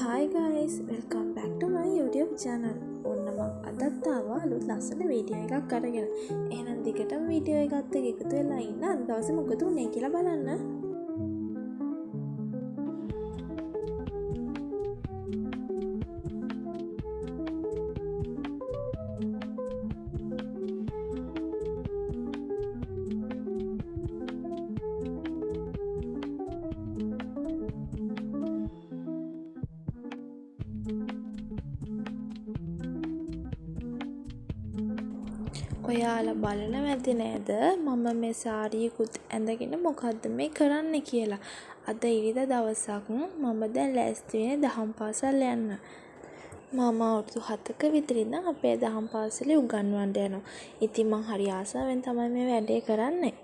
Hi guys, welcome back to my YouTube channel. ඔන්න මම අදත් ආවා අලුත් ලස්සන වීඩියෝ එකක් අරගෙන. එහෙනම් දිගටම වීඩියෝ එකත් එක්ක එකතු වෙලා ඉන්න. අද දවසේ මොකද උනේ කියලා බලන්න. ඔයාලා බලනව ඇති නේද මම මේ සාරියකුත් ඇඳගෙන මොකද්ද මේ කරන්න කියලා. අද ඉරිදා දවසක් මම දැන් ලෑස්ති වෙන්නේ දහම් පාසල් යන්න. මම අවුරුදු 7ක විතර ඉඳන් අපේ දහම් පාසලේ උගන්වන්න යනවා. ඉතින් මං හරි ආසාවෙන් තමයි මේ වැඩේ කරන්නේ.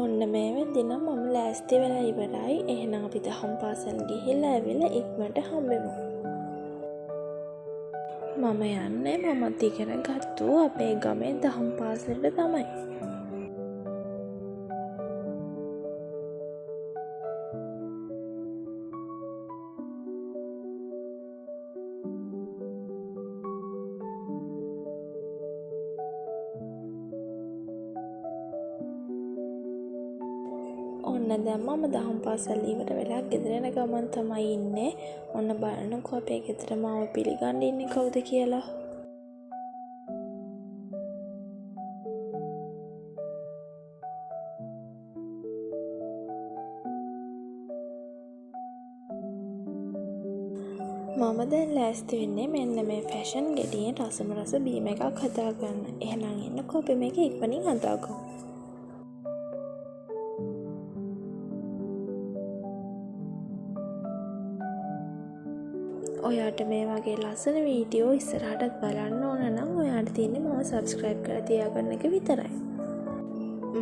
ඔන්න මේ වෙද්දි නම් මම ලෑස්ති වෙලා ඉවරයි. එහෙනම් අපි දහම් පාසල් ගිහිල්ලා ඇවිල්ලා ඉක්මනට හම්බෙමු. මම යන්නේ මමත් ඉගෙන ගත්තු අපේ ගමේ දහම් පාසලට තමයි. ඔන්න දැන් මම දහම් පාසල් ඉවර වෙලා ගෙදර යන ගමන් තමයි ඉන්නේ. ඔන්න බලන්නකෝ අපේ ගෙදර මාව පිළිගන්න ඉන්නේ කවුද කියලා. මම දැන් ලෑස්ති වෙන්නේ මෙන්න මේ ෆැෂන් ගෙඩියෙන් රසම රස බීම එකක් හදාගන්න. එහෙනම් එන්නකෝ අපි මේක ඉක්මනින් හදාගමු. ඔයාට මේ වගේ ලස්සන වීඩියෝ ඉස්සරහටත් බලන්න ඕන නම් ඔයාට තියෙන්නේ මම සබස්ක්‍රයිබ් කරලා තියාගන්න එක විතරයි.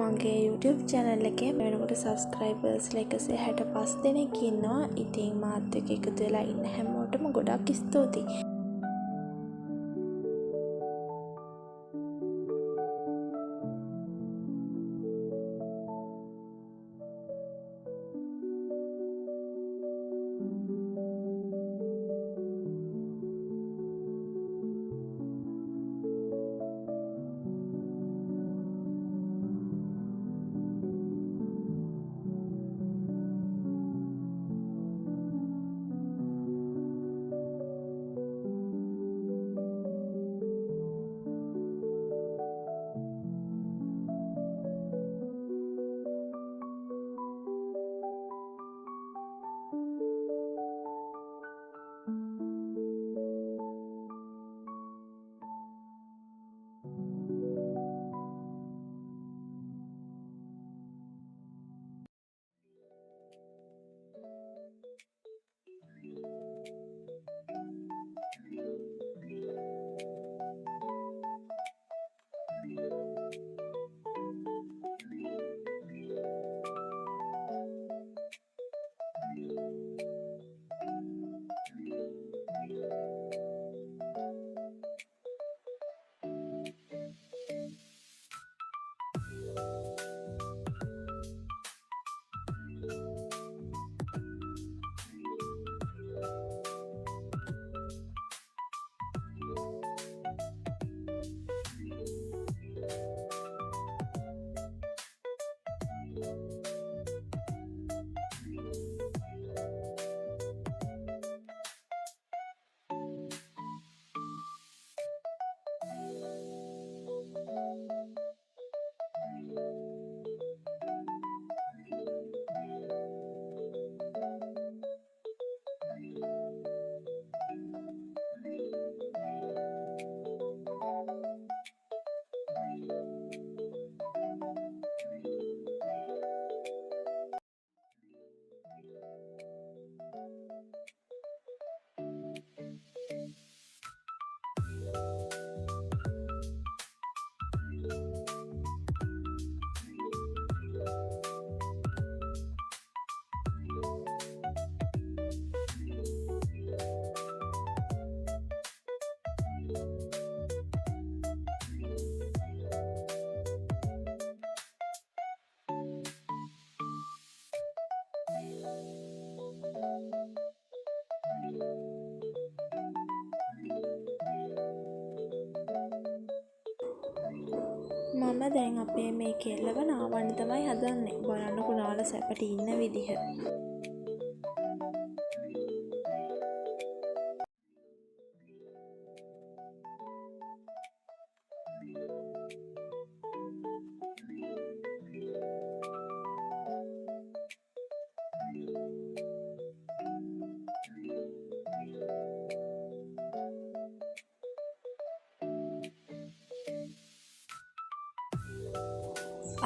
මගේ YouTube channel එකේ වෙනකොට subscribersලා 165 දෙනෙක් ඉන්නවා. ඉතින් මාත් එක්ක එකතු වෙලා ඉන්න හැමෝටම ගොඩක් ස්තුතියි. මම දැන් අපේ මේ කෙල්ලව නාවන්න තමයි හදන්නේ. බලන්නකො නාලා සැපට ඉන්න විදිහ.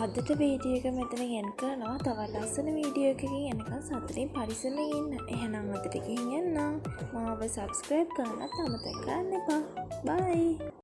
අදට වීඩියෝ එක මෙතන ගෙන් කරනවා. තවත් ලස්සන වීඩියෝ එකකින් එනකන් සතුටින් පරිස්සමෙන් ඉන්න. එහෙනම් අදට ගිහින් එන්නම්. මාව සබ්ස්ක්‍රයිබ් කරන්නත් අමතක කරන්න එපා. බයි.